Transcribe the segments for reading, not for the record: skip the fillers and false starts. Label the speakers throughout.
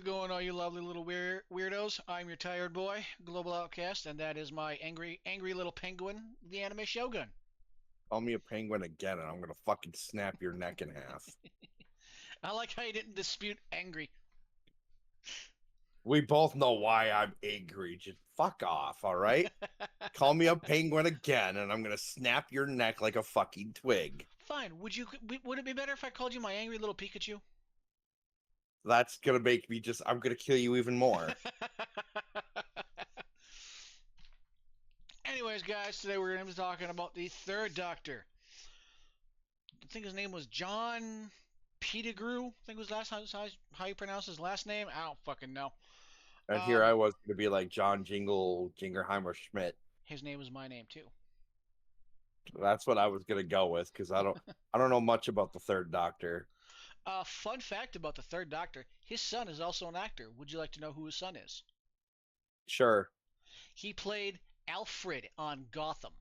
Speaker 1: it going, all you lovely little weirdos? I'm your tired boy, Global Outcast, and that is my angry little penguin, the Anime Shogun.
Speaker 2: Call me a penguin again, and I'm gonna fucking snap your neck in half.
Speaker 1: I like how you didn't dispute angry.
Speaker 2: We both know why I'm angry. Just fuck off, all right? Call me a penguin again, and I'm gonna snap your neck like a fucking twig.
Speaker 1: Fine. Would it be better if I called you my angry little Pikachu?
Speaker 2: That's gonna make me just. I'm gonna kill you even more.
Speaker 1: Anyways, guys, today we're going to be talking about the Third Doctor. I think his name was John Pettigrew. I think was last how you pronounce his last name. I don't fucking know.
Speaker 2: And here
Speaker 1: Um,
Speaker 2: I was gonna be like John Jingleheimer Schmidt.
Speaker 1: his name was my name too.
Speaker 2: That's what I was gonna go with because I don't know much about the Third Doctor.
Speaker 1: Fun fact about the Third Doctor: his son is also an actor. Would you like to know who his son is?
Speaker 2: Sure.
Speaker 1: He played Alfred on Gotham.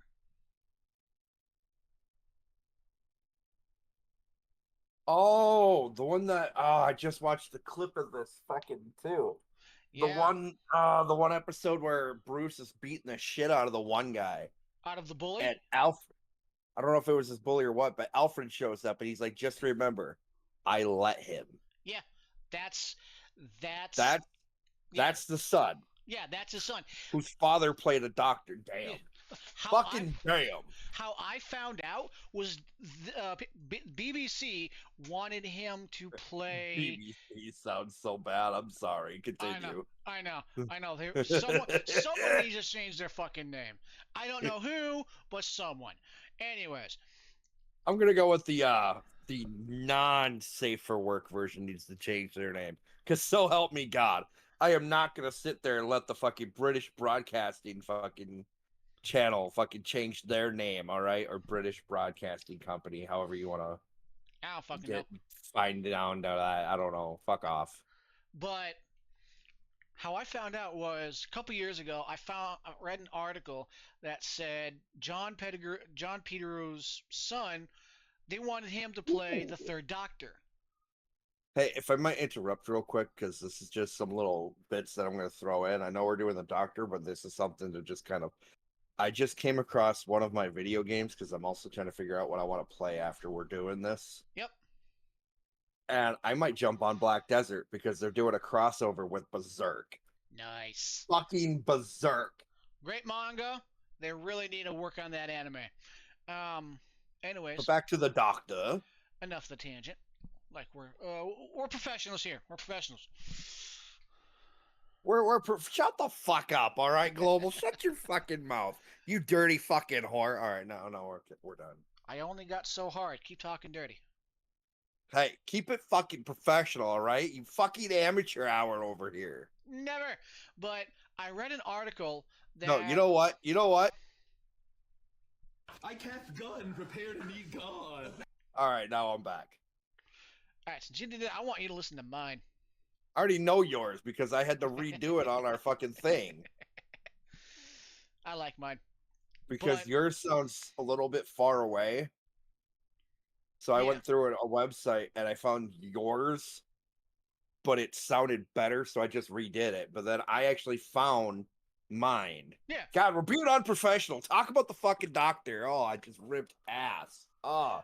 Speaker 2: Oh, the one that I just watched the clip of this fucking too.
Speaker 1: Yeah,
Speaker 2: The one episode where Bruce is beating the shit out of the one guy.
Speaker 1: out of the bully.
Speaker 2: And Alfred, I don't know if it was his bully or what, but Alfred shows up and he's like, just remember, I let him.
Speaker 1: Yeah, that's that's
Speaker 2: That
Speaker 1: yeah,
Speaker 2: that's the son
Speaker 1: yeah, that's his son.
Speaker 2: whose father played a doctor.
Speaker 1: Yeah.
Speaker 2: Damn.
Speaker 1: How I
Speaker 2: Fucking damn.
Speaker 1: how I found out was BBC wanted him to play.
Speaker 2: BBC sounds so bad. I'm sorry.
Speaker 1: I know,
Speaker 2: Continue.
Speaker 1: I know, I know. Someone needs to change their fucking name. I don't know who, but someone. Anyways,
Speaker 2: I'm gonna go with the non-safe for work version needs to change their name. Cause so help me God, I am not gonna sit there and let the fucking British Broadcasting fucking channel fucking change their name, all right? Or British Broadcasting Company, however you wanna
Speaker 1: I don't fucking know.
Speaker 2: get find down to that. I don't know. Fuck off.
Speaker 1: But how I found out was a couple years ago. I read an article that said John Petru's son. They wanted him to play the Third Doctor.
Speaker 2: Hey, if I might interrupt real quick, because this is just some little bits that I'm going to throw in. I know we're doing the doctor, but this is something to just kind of. I just came across one of my video games because I'm also trying to figure out what I want to play after we're doing this.
Speaker 1: Yep.
Speaker 2: And I might jump on Black Desert because they're doing a crossover with Berserk.
Speaker 1: Nice.
Speaker 2: Fucking Berserk.
Speaker 1: Great manga. They really need to work on that anime. Um.
Speaker 2: But
Speaker 1: Anyways,
Speaker 2: back to the doctor.
Speaker 1: enough of the tangent. Like we're professionals here. We're professionals.
Speaker 2: Shut the fuck up, all right, Global. Shut your fucking mouth, you dirty fucking whore. All right, no, we're done.
Speaker 1: I only got so hard. Keep talking dirty.
Speaker 2: Hey, keep it fucking professional, all right? You fucking amateur hour over here.
Speaker 1: Never. But I read an article
Speaker 2: No, you
Speaker 1: that.
Speaker 2: know what? You know what?
Speaker 3: I kept gun, prepare to meet God.
Speaker 2: All right, now I'm back.
Speaker 1: All right, since you did that, I want you to listen to mine.
Speaker 2: I already know yours because I had to redo it on our fucking thing
Speaker 1: I like mine.
Speaker 2: because
Speaker 1: But
Speaker 2: yours sounds a little bit far away. So I
Speaker 1: yeah,
Speaker 2: went through a website and I found yours, but it sounded better, so I just redid it. But then I actually found mine.
Speaker 1: yeah.
Speaker 2: God, we're being unprofessional. Talk about the fucking doctor. Oh, I just ripped ass. Oh,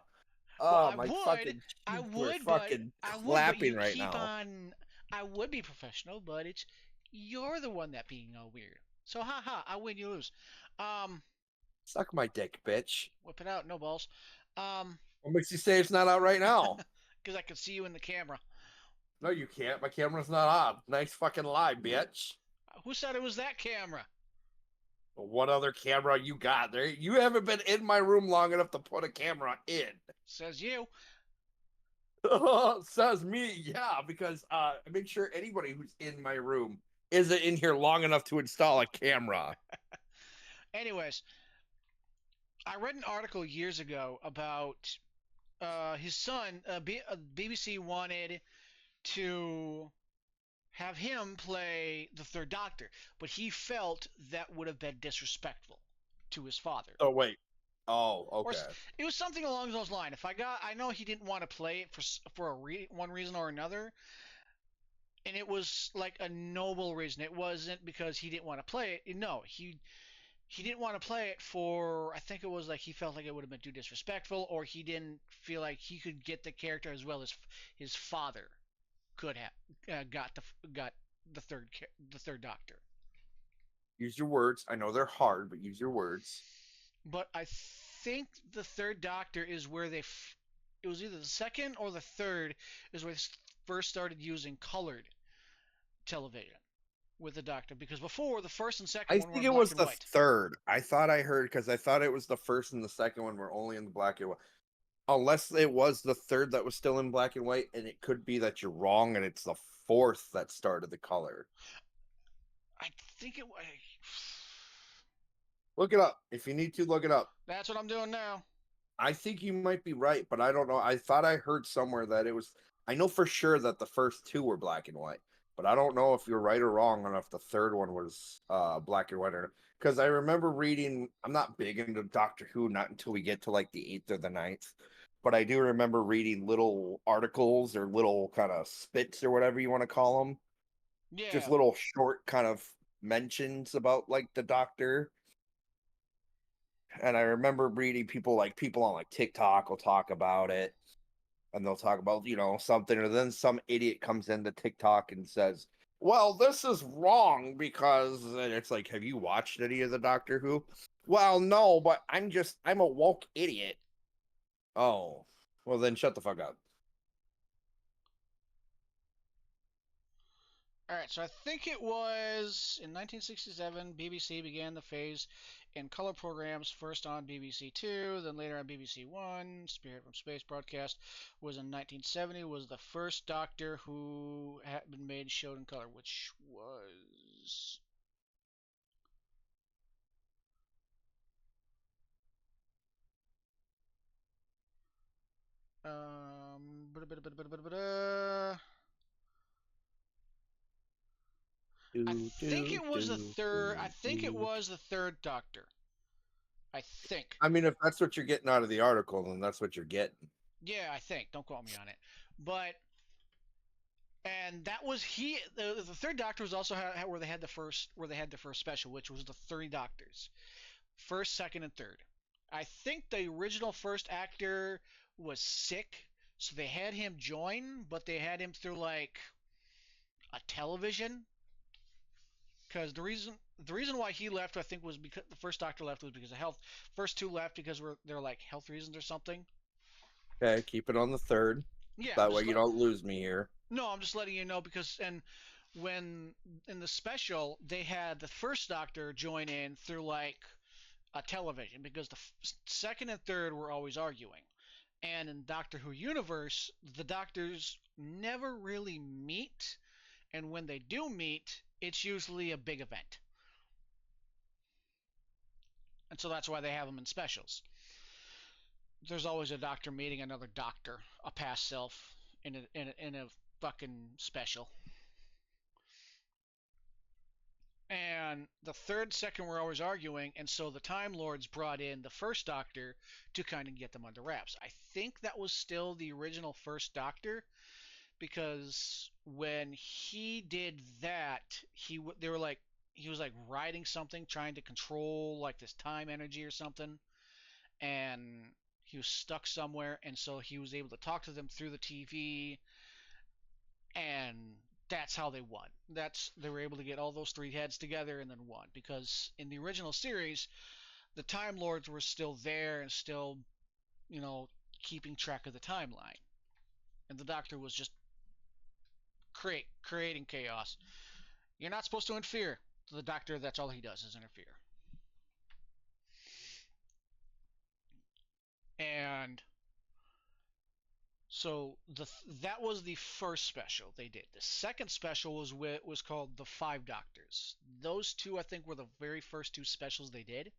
Speaker 1: Well,
Speaker 2: oh, my fucking
Speaker 1: I
Speaker 2: cheeks were
Speaker 1: would,
Speaker 2: fucking
Speaker 1: but
Speaker 2: clapping
Speaker 1: you
Speaker 2: right
Speaker 1: keep
Speaker 2: now.
Speaker 1: on. I would be professional, but it's you're the one that being all weird. So ha, I win, you lose. Um,
Speaker 2: Suck my dick, bitch.
Speaker 1: whip it out, no balls. Um,
Speaker 2: What makes you say it's not out right now?
Speaker 1: because I can see you in the camera.
Speaker 2: No, you can't. My camera's not on. Nice fucking lie, bitch.
Speaker 1: Who said it was that camera?
Speaker 2: What other camera you got there? You haven't been in my room long enough to put a camera in.
Speaker 1: Says you.
Speaker 2: Says me, yeah, because I make sure anybody who's in my room isn't in here long enough to install a camera.
Speaker 1: Anyways, I read an article years ago about his son. BBC wanted to have him play the Third Doctor, but he felt that would have been disrespectful to his father.
Speaker 2: Oh wait. Oh,
Speaker 1: Or
Speaker 2: okay.
Speaker 1: it was something along those lines. I know he didn't want to play it for one reason or another. and it was like a noble reason. It wasn't because he didn't want to play it. No, he didn't want to play it for, I think it was like he felt like it would have been too disrespectful, or he didn't feel like he could get the character as well as his father could have got the third Doctor.
Speaker 2: Use your words. I know they're hard, but use your words.
Speaker 1: But I think the third Doctor is where it was either the second or the third is where they first started using colored television with the Doctor, because before the first and second
Speaker 2: I
Speaker 1: one were
Speaker 2: think
Speaker 1: in
Speaker 2: it
Speaker 1: black
Speaker 2: was
Speaker 1: and
Speaker 2: the
Speaker 1: white.
Speaker 2: third. I thought I heard because I thought it was the first and the second one were only in the black and white. Unless it was the third that was still in black and white, and it could be that you're wrong, and it's the fourth that started the color.
Speaker 1: I think it.
Speaker 2: Look it up. If you need to, look it up.
Speaker 1: That's what I'm doing now.
Speaker 2: I think you might be right, but I don't know. I thought I heard somewhere that it was. I know for sure that the first two were black and white, but I don't know if you're right or wrong on if the third one was black and white or because I remember reading. I'm not big into Doctor Who, not until we get to like the eighth or the ninth, but I do remember reading little articles or little kind of spits or whatever you want to call them, just
Speaker 1: Yeah.
Speaker 2: little short kind of mentions about like the Doctor. And I remember reading people on like TikTok will talk about it, and they'll talk about something, or then some idiot comes into TikTok and says, "Well, this is wrong because," and it's like, "Have you watched any of the Doctor Who?" Well, no, but I'm a woke idiot. Oh, well then shut the fuck up.
Speaker 1: All right, so I think it was in 1967 BBC began the phase in color programs, first on BBC Two, then later on BBC One. Spirit from Space broadcast was in 1970, was the first Doctor who had been made showed in color, which was um I
Speaker 2: Do
Speaker 1: think
Speaker 2: do
Speaker 1: it was the
Speaker 2: do
Speaker 1: third. I
Speaker 2: do
Speaker 1: think it
Speaker 2: do.
Speaker 1: was the third Doctor. I think.
Speaker 2: I mean, if that's what you're getting out of the article, then that's what you're getting.
Speaker 1: Yeah, I think. Don't quote me on it. But and that was the third Doctor was also where they had the first special, which was the 30 Doctors, first, second, and third. I think the original first actor was sick, so they had him join, but they had him through like a television. Because the reason why he left, I think, was because the first Doctor left was because of health. First two left because they're like health reasons or something.
Speaker 2: Okay, keep it on the third.
Speaker 1: Yeah, I'm
Speaker 2: That way
Speaker 1: just
Speaker 2: you don't lose me here.
Speaker 1: no, I'm just letting you know because and when in the special they had the first Doctor join in through like a television because the second and third were always arguing. And in Doctor Who universe, the Doctors never really meet, and when they do meet, it's usually a big event. And so that's why they have them in specials. There's always a Doctor meeting another Doctor, a past self, in a fucking special. And the third, second were always arguing, and so the Time Lords brought in the first Doctor to kind of get them under wraps. I think that was still the original first Doctor because when he did that, they were like he was like riding something, trying to control like this time energy or something, and he was stuck somewhere, and so he was able to talk to them through the TV, and that's how they won. That's they were able to get all those three heads together and then won because in the original series, the Time Lords were still there and still, you know, keeping track of the timeline, and the Doctor was just creating chaos. You're not supposed to interfere. The Doctor, that's all he does is interfere. And so that was the first special they did. The second special was called the Five Doctors. Those two, I think, were the very first two specials they did.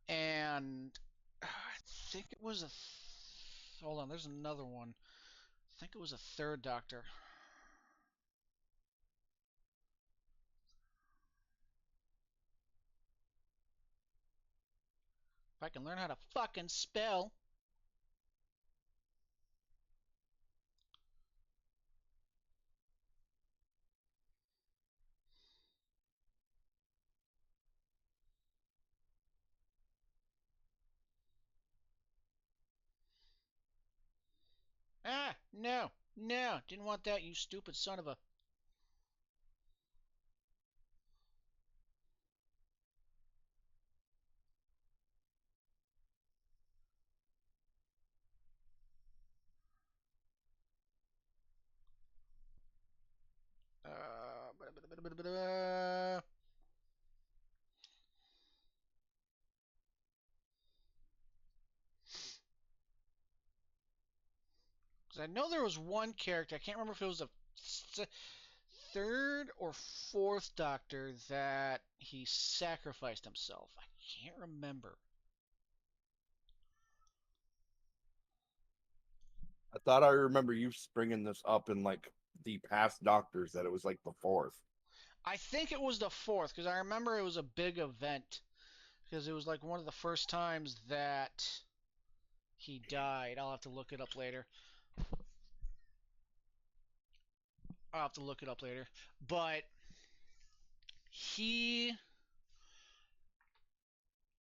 Speaker 1: And I think it was hold on. There's another one. I think it was a third Doctor. If I can learn how to fucking spell. Ah, no, no, didn't want that, you stupid son of a. Uh, 'Cause I know there was one character, I can't remember if it was the third or fourth Doctor that he sacrificed himself. I can't remember.
Speaker 2: I thought I remember you bringing this up in like the past Doctors that it was like the fourth.
Speaker 1: I think it was the fourth because I remember it was a big event because it was like one of the first times that he died. I'll have to look it up later. I'll have to look it up later. But he,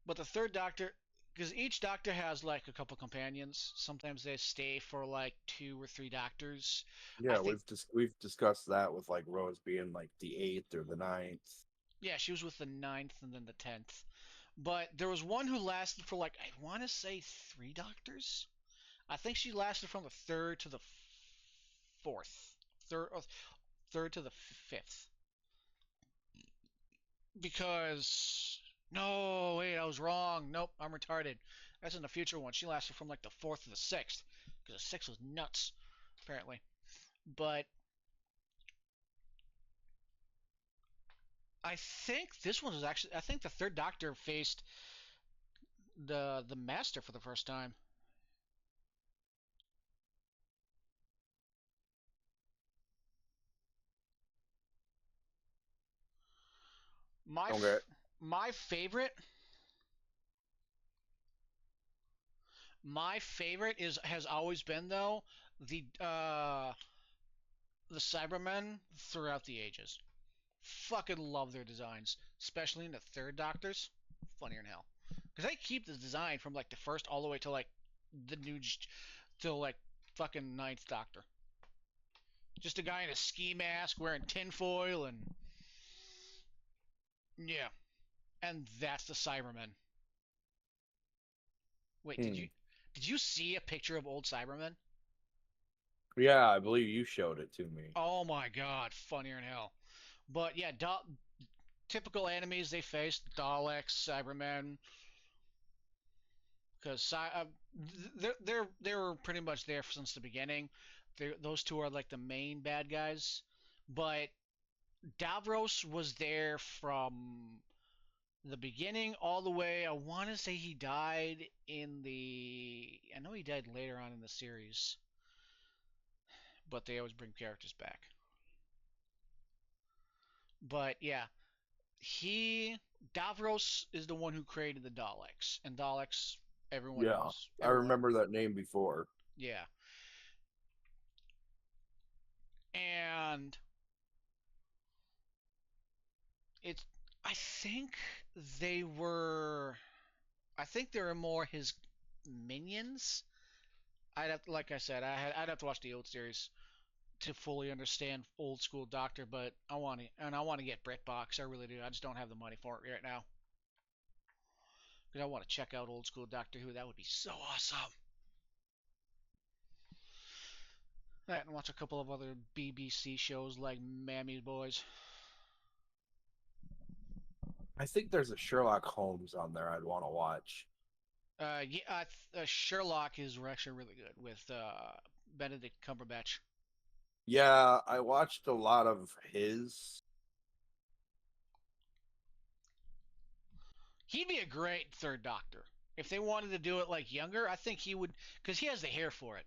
Speaker 1: but the third Doctor, because each Doctor has like a couple companions. Sometimes they stay for like 2 or 3 Doctors. I
Speaker 2: Yeah,
Speaker 1: think,
Speaker 2: we've discussed that with like Rose being like the eighth or the ninth.
Speaker 1: yeah, she was with the ninth and then the 10th. But there was one who lasted for like, I want to say 3 Doctors. I think she lasted from the third to the fourth. Third to the fifth. Because no, wait, I was wrong. Nope, I'm retarded. That's in the future one. She lasted from like the fourth to the sixth, because the sixth was nuts, apparently. But I think this one was actually. I think the third Doctor faced the Master for the first time. My
Speaker 2: Okay.
Speaker 1: my favorite. My favorite is has always been though the Cybermen throughout the ages. Fucking love their designs, especially in the third Doctors. Funnier than hell, because they keep the design from like the first all the way to like the new till like fucking ninth Doctor. Just a guy in a ski mask wearing tinfoil and yeah, and that's the Cybermen. Wait,
Speaker 2: Hmm.
Speaker 1: did you see a picture of old Cybermen?
Speaker 2: Yeah, I believe you showed it to me.
Speaker 1: Oh my god, funnier than hell. But yeah, typical enemies they face: Daleks, Cybermen, because they were pretty much there since the beginning. Those two are like the main bad guys, but Davros was there from the beginning all the way. I want to say he died in the. I know he died later on in the series, but they always bring characters back. But yeah, he Davros is the one who created the Daleks, and Daleks everyone
Speaker 2: Yeah,
Speaker 1: knows.
Speaker 2: I
Speaker 1: Everyone,
Speaker 2: remember that name before.
Speaker 1: yeah. And it's I think they were I think they were more his minions. I'd have like I said, I'd have to watch the old series to fully understand old school Doctor, but I want to get BritBox. I really do. I just don't have the money for it right now because I want to check out old school Doctor Who. That would be so awesome. That and watch a couple of other BBC shows like Mammy's Boys.
Speaker 2: I think there's a Sherlock Holmes on there I'd want to watch.
Speaker 1: Yeah, Sherlock is actually really good with Benedict Cumberbatch.
Speaker 2: Yeah, I watched a lot of his.
Speaker 1: He'd be a great third Doctor. If they wanted to do it like younger, I think he would, because he has the hair for it.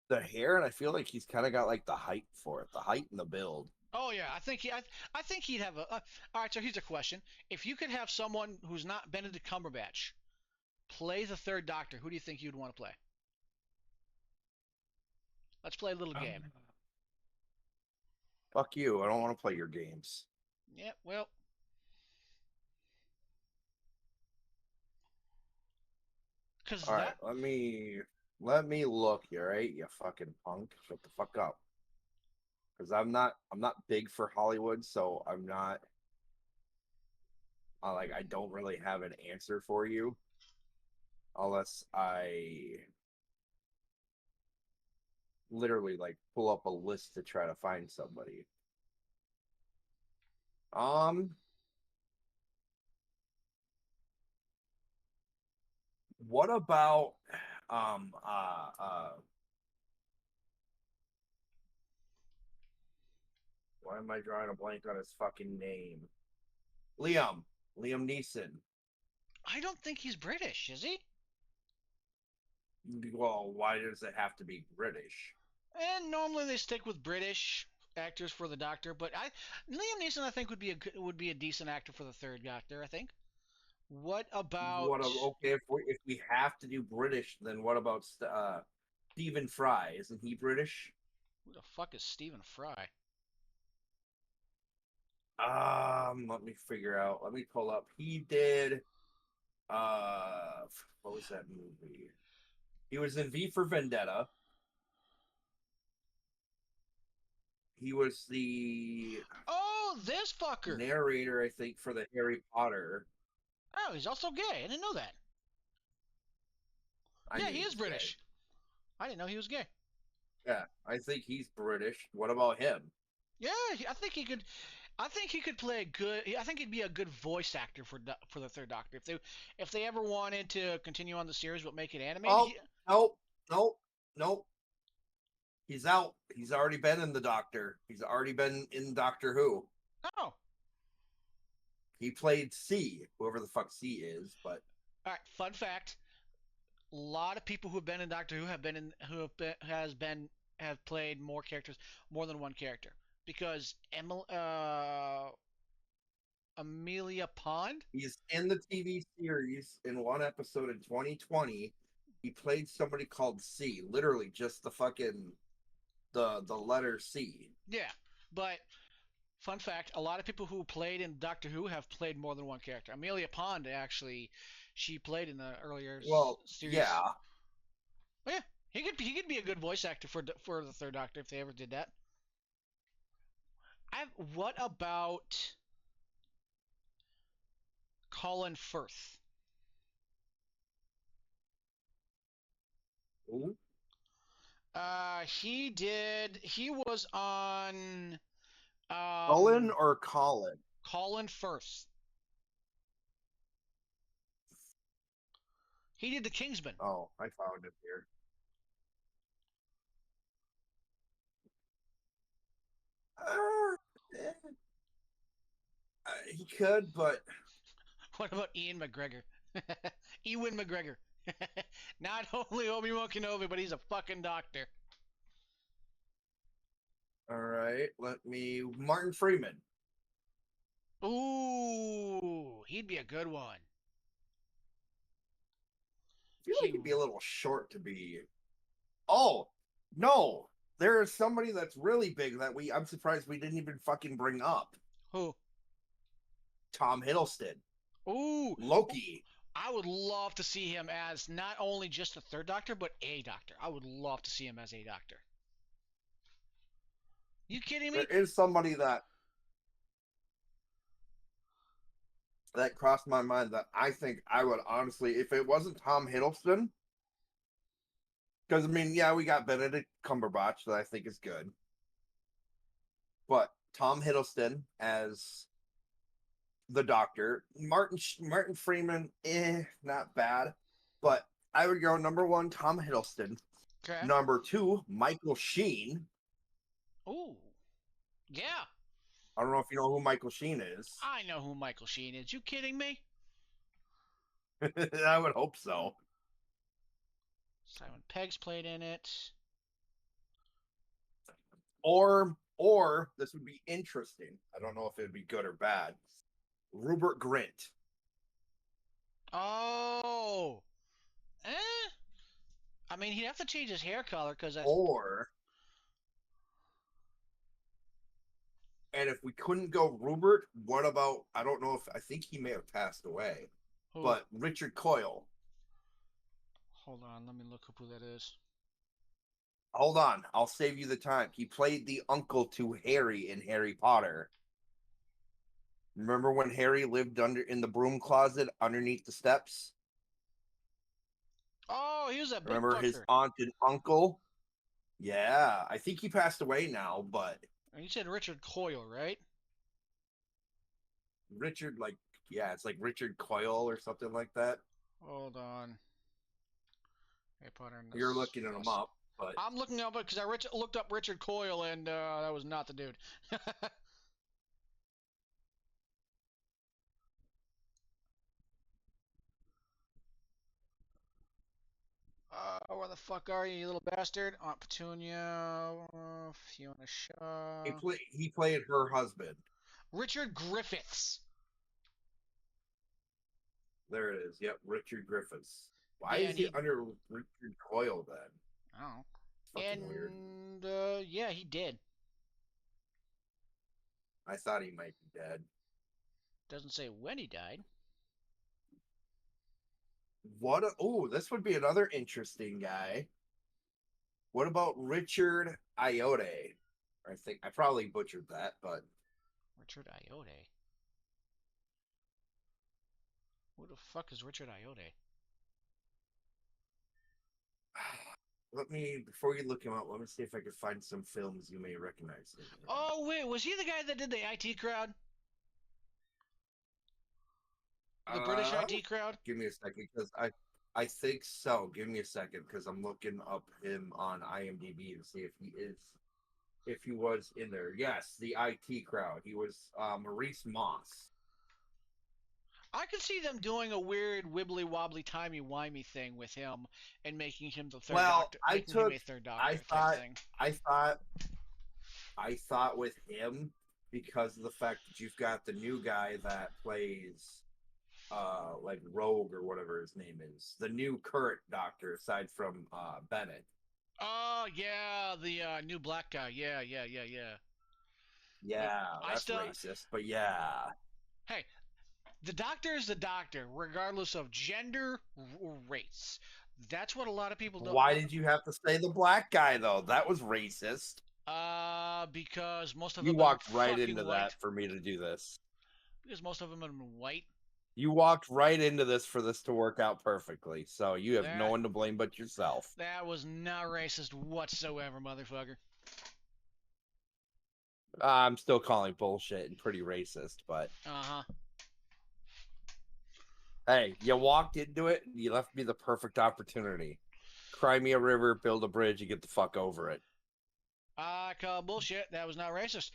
Speaker 2: The hair, and I feel like he's kind of got like the height for it, the height and the build.
Speaker 1: Oh yeah, I think he'd have a. All right, so here's a question: if you could have someone who's not Benedict Cumberbatch play the third Doctor, who do you think you'd want to play? Let's play a little game.
Speaker 2: Fuck you! I don't want to play your games.
Speaker 1: Yeah, well, because
Speaker 2: All right,
Speaker 1: that
Speaker 2: let me. Let me look, you right? You fucking punk. Shut the fuck up. Because I'm not big for Hollywood, so I'm not like I don't really have an answer for you unless I literally like pull up a list to try to find somebody. Um, what about um uh uh why am I drawing a blank on his fucking name? Liam. Liam Neeson.
Speaker 1: I don't think he's British, is he?
Speaker 2: Well, why does it have to be British?
Speaker 1: And normally they stick with British actors for the Doctor, but Liam Neeson I think would be a decent actor for the Third Doctor. I think. What
Speaker 2: What
Speaker 1: about
Speaker 2: okay if we have to do British, then what about Stephen Fry? Isn't he British?
Speaker 1: who the fuck is Stephen Fry?
Speaker 2: Let me figure out. Let me pull up. He did what was that movie? He was in V for Vendetta. He was the
Speaker 1: Oh, this fucker!
Speaker 2: narrator, I think, for the Harry Potter.
Speaker 1: Oh, he's also gay. I didn't know that.
Speaker 2: I
Speaker 1: Yeah,
Speaker 2: knew
Speaker 1: he
Speaker 2: he
Speaker 1: is
Speaker 2: was gay.
Speaker 1: British. I didn't know he was gay.
Speaker 2: Yeah, I think he's British. What about him?
Speaker 1: Yeah, I think he could. I think he could play a good. I think he'd be a good voice actor for the Third Doctor. If they ever wanted to continue on the series but make it animated,
Speaker 2: Oh, nope, nope, nope. He's out. He's already been in the Doctor. He's already been in Doctor Who.
Speaker 1: oh,
Speaker 2: He played C, whoever the fuck C is, but
Speaker 1: all right. Fun fact: a lot of people who have been in Doctor Who have played more characters, more than one character, because Amelia Pond.
Speaker 2: he's in the TV series in one episode in 2020. He played somebody called C, literally just the fucking the letter C.
Speaker 1: Yeah, but fun fact: a lot of people who played in Doctor Who have played more than one character. Amelia Pond actually, she played in the earlier
Speaker 2: Well,
Speaker 1: series.
Speaker 2: yeah.
Speaker 1: Oh yeah, he could be a good voice actor for the Third Doctor if they ever did that. What about Colin Firth?
Speaker 2: Ooh.
Speaker 1: He did. He was on
Speaker 2: Cullen
Speaker 1: um
Speaker 2: or Colin?
Speaker 1: Colin Firth. He did the Kingsman.
Speaker 2: Oh, I found it here. Eh, he could, but
Speaker 1: What about Ian McGregor? Ewan McGregor. Not only Obi-Wan Kenobi, but he's a fucking doctor.
Speaker 2: all right. Let me. Martin Freeman.
Speaker 1: Ooh, he'd be a good one.
Speaker 2: I feel like
Speaker 1: He
Speaker 2: he'd be a little short to be. Oh no, there is somebody that's really big that I'm surprised we didn't even fucking bring up.
Speaker 1: who?
Speaker 2: Tom Hiddleston.
Speaker 1: Ooh,
Speaker 2: Loki.
Speaker 1: I would love to see him as not only just the Third Doctor, but a Doctor. I would love to see him as a Doctor. You kidding
Speaker 2: There
Speaker 1: me?
Speaker 2: is somebody that crossed my mind that I think I would honestly, if it wasn't Tom Hiddleston, because I mean, yeah, we got Benedict Cumberbatch that I think is good, but Tom Hiddleston as the Doctor, Martin Freeman, not bad, but I would go number one, Tom Hiddleston.
Speaker 1: Okay.
Speaker 2: Number two, Michael Sheen.
Speaker 1: Ooh, yeah.
Speaker 2: I don't know if you know who Michael Sheen is.
Speaker 1: I know who Michael Sheen is. You kidding me?
Speaker 2: I would hope so.
Speaker 1: Simon Pegg's played in it.
Speaker 2: Or this would be interesting. I don't know if it would be good or bad. Rupert Grint.
Speaker 1: Oh, eh. I mean, he'd have to change his hair color because I.
Speaker 2: Or and if we couldn't go Rupert, what about I don't know if I think he may have passed away,
Speaker 1: Who?
Speaker 2: but Richard Coyle.
Speaker 1: Hold on, let me look up who that is.
Speaker 2: Hold on, I'll save you the time. He played the uncle to Harry in Harry Potter. Remember when Harry lived in the broom closet underneath the steps?
Speaker 1: Oh, he was that big
Speaker 2: Remember his
Speaker 1: fucker.
Speaker 2: aunt and uncle? Yeah, I think he passed away now, but
Speaker 1: And you said Richard Coyle, right?
Speaker 2: Richard, like, yeah, it's like Richard Coyle or something like that.
Speaker 1: Hold on. Harry Potter and the
Speaker 2: You're looking him
Speaker 1: Philosopher.
Speaker 2: up, but
Speaker 1: I'm looking up because I looked up Richard Coyle and that was not the dude. Where the fuck are you little bastard? Aunt Petunia, Fiona Shaw.
Speaker 2: he played her husband.
Speaker 1: Richard Griffiths.
Speaker 2: There it is. Yep, Richard Griffiths. Why
Speaker 1: Yeah,
Speaker 2: is
Speaker 1: and
Speaker 2: he
Speaker 1: he.
Speaker 2: under Richard Coyle then?
Speaker 1: I don't know.
Speaker 2: Fucking weird.
Speaker 1: And yeah, he did.
Speaker 2: I thought he might be dead.
Speaker 1: Doesn't say when he died.
Speaker 2: What? Oh, this would be another interesting guy. What about Richard Iote? I think I probably butchered that, but
Speaker 1: Richard Iote. Who the fuck is Richard Iote?
Speaker 2: let me before you look him up. Let me see if I can find some films you may recognize him in.
Speaker 1: Oh wait, was he the guy that did the IT crowd? The British IT crowd?
Speaker 2: Give me a second because I think so. Give me a second because I'm looking up him on IMDb to see if he was in there. Yes, the IT crowd. He was Maurice Moss.
Speaker 1: I could see them doing a weird wibbly wobbly timey wimey thing with him and making him the third
Speaker 2: Well,
Speaker 1: doctor, making him a third
Speaker 2: I
Speaker 1: doctor type
Speaker 2: thought
Speaker 1: thing.
Speaker 2: I thought I thought with him because of the fact that you've got the new guy that plays like Rogue or whatever his name is, the new current doctor aside from Bennett.
Speaker 1: Oh yeah, the new black guy. Yeah. But
Speaker 2: Yeah,
Speaker 1: I
Speaker 2: that's
Speaker 1: still,
Speaker 2: racist, but yeah.
Speaker 1: hey, the doctor is the doctor, regardless of gender or race. That's what a lot of people don't.
Speaker 2: Why did you have to say the black guy though? That was racist.
Speaker 1: Because most of
Speaker 2: You
Speaker 1: them are
Speaker 2: walked right
Speaker 1: fucking
Speaker 2: into
Speaker 1: white.
Speaker 2: that for me to do this.
Speaker 1: Because most of them are white.
Speaker 2: You walked right into this for this to work out perfectly. So you have no
Speaker 1: That
Speaker 2: one to blame but yourself.
Speaker 1: that was not racist whatsoever, motherfucker.
Speaker 2: I'm still calling bullshit and pretty racist, but
Speaker 1: Uh huh.
Speaker 2: hey, you walked into it and you left me the perfect opportunity. Cry me a river, build a bridge, and get the fuck over it.
Speaker 1: I call bullshit. That was not racist.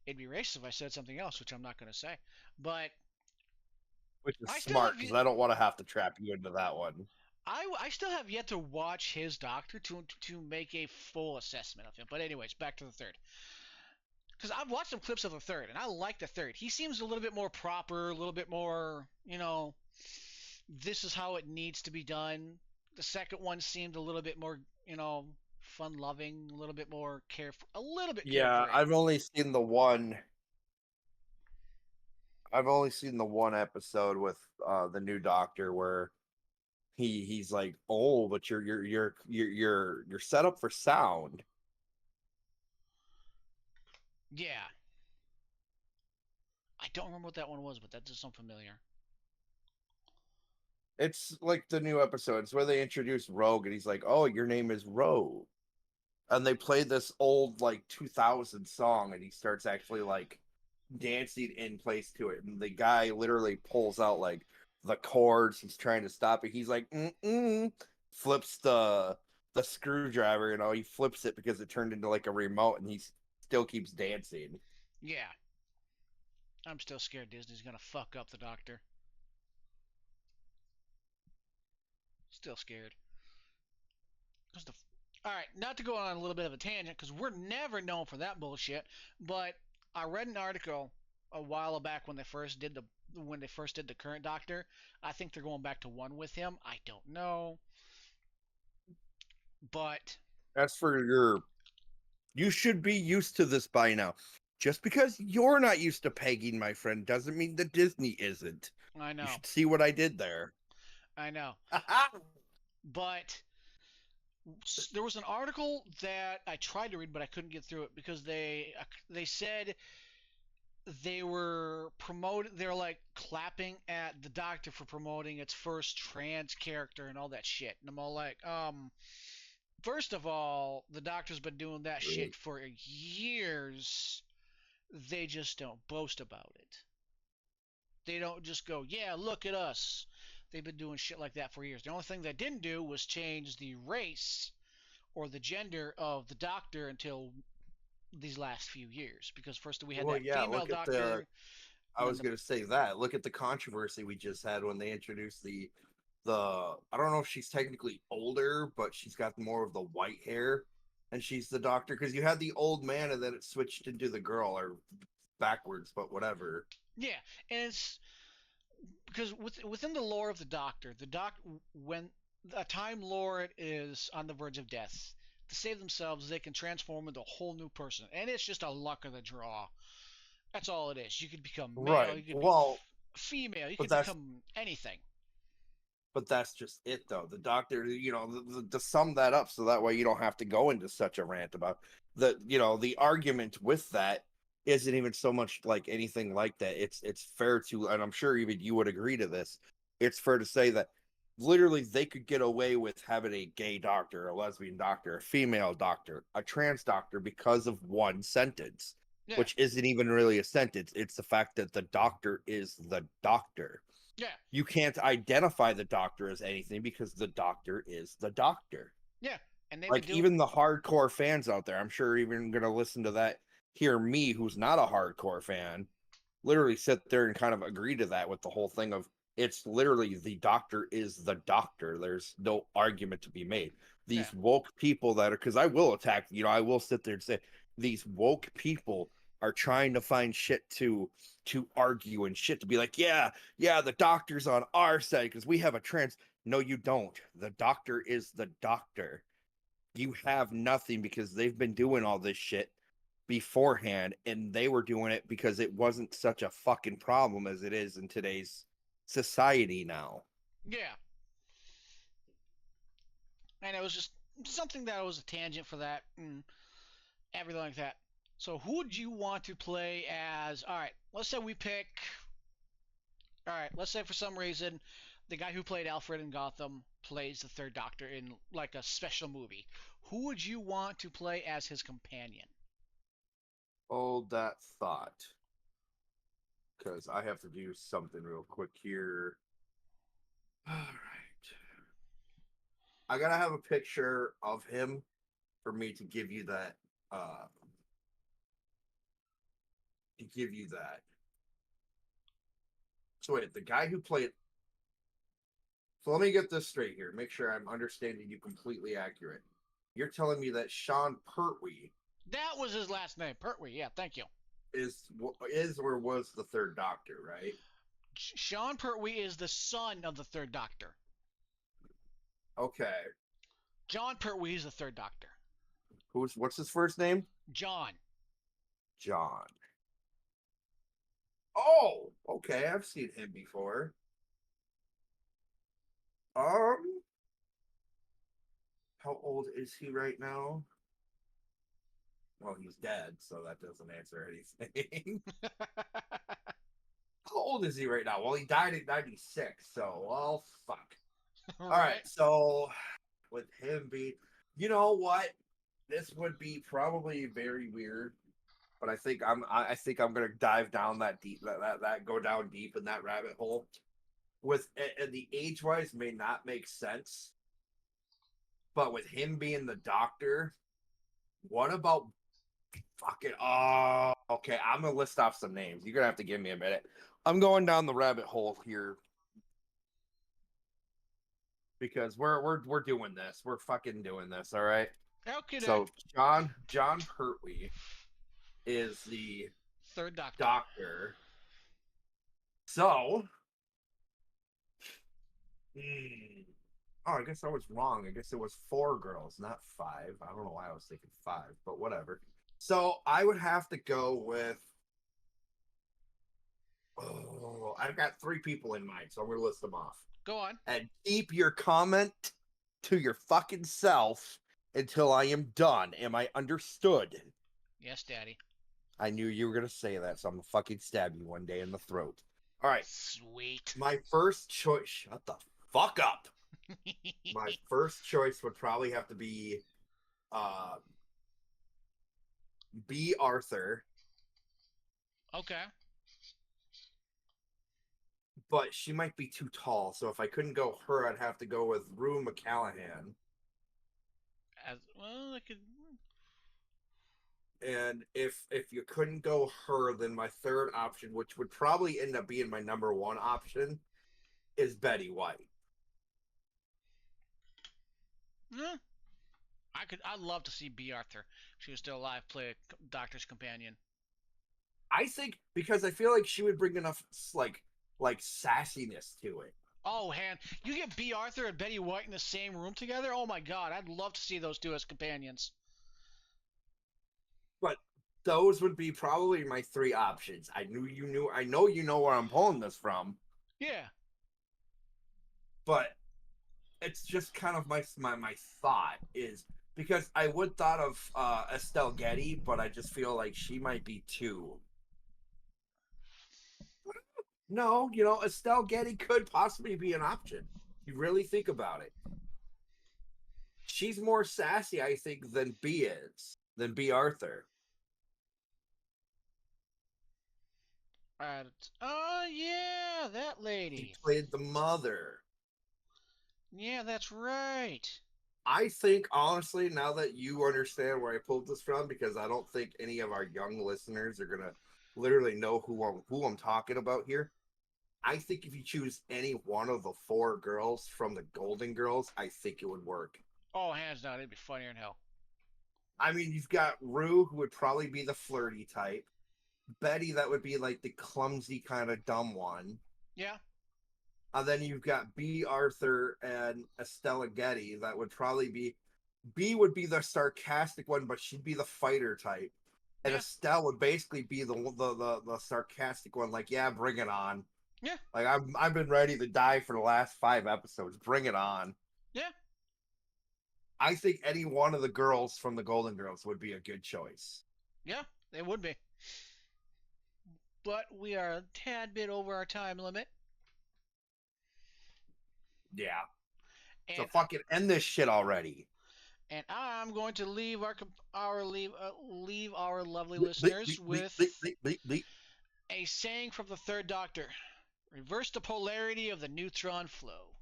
Speaker 1: It'd be racist if I said something else, which I'm not going to say. But
Speaker 2: Which is
Speaker 1: I still
Speaker 2: smart
Speaker 1: have
Speaker 2: because I don't want to have to trap you into that one.
Speaker 1: I still have yet to watch his doctor to make a full assessment of him. But anyways, back to the third. Because I've watched some clips of the third, and I like the third. He seems a little bit more proper, a little bit more, this is how it needs to be done. The second one seemed a little bit more, fun loving, a little bit more a little bit
Speaker 2: Yeah,
Speaker 1: carefree.
Speaker 2: I've only seen the one. I've only seen the one episode with the new doctor where he's like, "Oh, but you're set up for sound."
Speaker 1: Yeah, I don't remember what that one was, but that does sound familiar.
Speaker 2: It's like the new episode. It's where they introduce Rogue, and he's like, "Oh, your name is Rogue," and they play this old like 2000 song, and he starts actually like dancing in place to it, and the guy literally pulls out like the chords. He's trying to stop it. He's like, flips the screwdriver. He flips it because it turned into like a remote, and he still keeps dancing.
Speaker 1: Yeah, I'm still scared Disney's gonna fuck up the Doctor. Still scared. Cause the all right, not to go on a little bit of a tangent, because we're never known for that bullshit. But I read an article a while back when they first did the current Doctor. I think they're going back to one with him. I don't know, but
Speaker 2: That's for your. You should be used to this by now. Just because you're not used to pegging, my friend, doesn't mean that Disney isn't.
Speaker 1: I
Speaker 2: You
Speaker 1: know,
Speaker 2: should see what I did there.
Speaker 1: I know. But there was an article that I tried to read, but I couldn't get through it because they said they were promoting. They're like clapping at the Doctor for promoting its first trans character and all that shit. And I'm all like, first of all, the Doctor's been doing that shit for years. They just don't boast about it. They don't just go, yeah, look at us. They've been doing shit like that for years. The only thing they didn't do was change the race or the gender of the Doctor until these last few years. Because first we had
Speaker 2: Well,
Speaker 1: that
Speaker 2: yeah,
Speaker 1: female
Speaker 2: look at the.
Speaker 1: Doctor,
Speaker 2: I
Speaker 1: and then
Speaker 2: was
Speaker 1: the
Speaker 2: gonna say that. Look at the controversy we just had when they introduced the. I don't know if she's technically older, but she's got more of the white hair, and she's the doctor. Because you had the old man, and then it switched into the girl, or backwards, but whatever.
Speaker 1: yeah, and it's because within the lore of the doc when a Time Lord is on the verge of death, to save themselves, they can transform into a whole new person, and it's just a luck of the draw. That's all it is. You could become male,
Speaker 2: Right.
Speaker 1: you could be
Speaker 2: Well,
Speaker 1: female, you
Speaker 2: but
Speaker 1: could
Speaker 2: that's
Speaker 1: become anything.
Speaker 2: but that's just it, though. The doctor, to sum that up, so that way you don't have to go into such a rant about the argument with that isn't even so much like anything like that. It's fair to, and I'm sure even you would agree to this. It's fair to say that literally they could get away with having a gay doctor, a lesbian doctor, a female doctor, a trans doctor because of one sentence,
Speaker 1: Yeah,
Speaker 2: which isn't even really a sentence. It's the fact that the doctor is the doctor.
Speaker 1: yeah,
Speaker 2: You can't identify the doctor as anything because the doctor is the doctor.
Speaker 1: yeah. And they've been
Speaker 2: Like
Speaker 1: doing.
Speaker 2: even the hardcore fans out there, I'm sure even gonna listen to that, hear me, who's not a hardcore fan, literally sit there and kind of agree to that with the whole thing of it's literally the doctor is the doctor. There's no argument to be made.
Speaker 1: Yeah,
Speaker 2: These woke people that are, because I will attack, I will sit there and say these woke people are trying to find shit to argue and shit to be like, yeah, the doctor's on our side because we have a trans. No, you don't. The doctor is the doctor. You have nothing because they've been doing all this shit beforehand, and they were doing it because it wasn't such a fucking problem as it is in today's society now.
Speaker 1: yeah. And it was just something that was a tangent for that and everything like that. So who would you want to play as? All right, let's say we pick. All right, let's say for some reason the guy who played Alfred in Gotham plays the Third Doctor in like a special movie. Who would you want to play as his companion?
Speaker 2: Hold that thought, because I have to do something real quick here. All right. I gotta have a picture of him for me to give you that. To give you that. So wait, the guy who played. So let me get this straight here. Make sure I'm understanding you completely accurate. You're telling me that Sean Pertwee
Speaker 1: That was his last name, Pertwee. Yeah, thank you.
Speaker 2: is or was the Third Doctor, right?
Speaker 1: Sean Pertwee is the son of the Third Doctor.
Speaker 2: Okay.
Speaker 1: John Pertwee is the Third Doctor.
Speaker 2: What's his first name?
Speaker 1: John.
Speaker 2: John. Oh, okay. I've seen him before. Um, how old is he right now? Well, he's dead, so that doesn't answer anything. How old is he right now? Well, he died in 96, so well, fuck. All right,
Speaker 1: Right?
Speaker 2: so with him be, you know what? This would be probably very weird, but I think I'm gonna dive down that deep, that go down deep in that rabbit hole. With and the age wise may not make sense, but with him being the doctor, what about fucking? Oh, okay. I'm gonna list off some names. You're gonna have to give me a minute. I'm going down the rabbit hole here because we're doing this. We're fucking doing this. All right.
Speaker 1: Okay,
Speaker 2: So John Pertwee is the
Speaker 1: Third Doctor.
Speaker 2: doctor. So, hmm, oh, I guess I was wrong. I guess it was 4 girls, not 5. I don't know why I was thinking 5, but whatever. So I would have to go with. Oh, I've got 3 people in mind, so I'm gonna list them off.
Speaker 1: Go on.
Speaker 2: And keep your comment to your fucking self until I am done. Am I understood?
Speaker 1: Yes, Daddy.
Speaker 2: I knew you were gonna say that, so I'm gonna fucking stab you one day in the throat. All right,
Speaker 1: Sweet.
Speaker 2: my first choice. Shut the fuck up. My first choice would probably have to be uh B. Arthur,
Speaker 1: Okay.
Speaker 2: but she might be too tall. So if I couldn't go her, I'd have to go with Rue McCallaghan.
Speaker 1: As well, I could.
Speaker 2: And if you couldn't go her, then my third option, which would probably end up being my number one option, is Betty White.
Speaker 1: Eh, I could. I'd love to see B. Arthur, if she was still alive, play a doctor's companion.
Speaker 2: I think because I feel like she would bring enough like sassiness to it.
Speaker 1: Oh, man, you get B. Arthur and Betty White in the same room together? Oh my God, I'd love to see those two as companions.
Speaker 2: But those would be probably my three options. I know you know where I'm pulling this from,
Speaker 1: Yeah.
Speaker 2: but it's just kind of my thought is because I would thought of Estelle Getty, but I just feel like she might be too. No, Estelle Getty could possibly be an option. You really think about it. She's more sassy, I think, than B. Arthur.
Speaker 1: Oh yeah, that
Speaker 2: She
Speaker 1: lady.
Speaker 2: played the mother.
Speaker 1: Yeah, that's right.
Speaker 2: I think honestly, now that you understand where I pulled this from, because I don't think any of our young listeners are gonna literally know who I'm talking about here. I think if you choose any one of the four girls from the Golden Girls, I think it would work.
Speaker 1: Oh, hands down, it'd be funnier than hell.
Speaker 2: I mean, you've got Rue, who would probably be the flirty type. Betty, that would be like the clumsy kind of dumb one.
Speaker 1: Yeah,
Speaker 2: And then you've got B. Arthur and Estella Getty. That would probably be B would be the sarcastic one, but she'd be the fighter type. And
Speaker 1: yeah,
Speaker 2: Estelle would basically be the sarcastic one, like, yeah, bring it on.
Speaker 1: yeah,
Speaker 2: Like I've been ready to die for the last 5 episodes. Bring it on.
Speaker 1: yeah,
Speaker 2: I think any one of the girls from the Golden Girls would be a good choice.
Speaker 1: yeah, it would be. But we are a tad bit over our time limit,
Speaker 2: Yeah. So
Speaker 1: and
Speaker 2: fucking end this shit already.
Speaker 1: I'm going to leave leave our lovely
Speaker 2: Bleep, bleep,
Speaker 1: listeners
Speaker 2: bleep, bleep,
Speaker 1: with
Speaker 2: bleep, bleep, bleep.
Speaker 1: a saying from the Third Doctor: "Reverse the polarity of the neutron flow."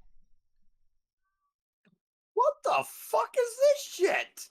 Speaker 2: What the fuck is this shit?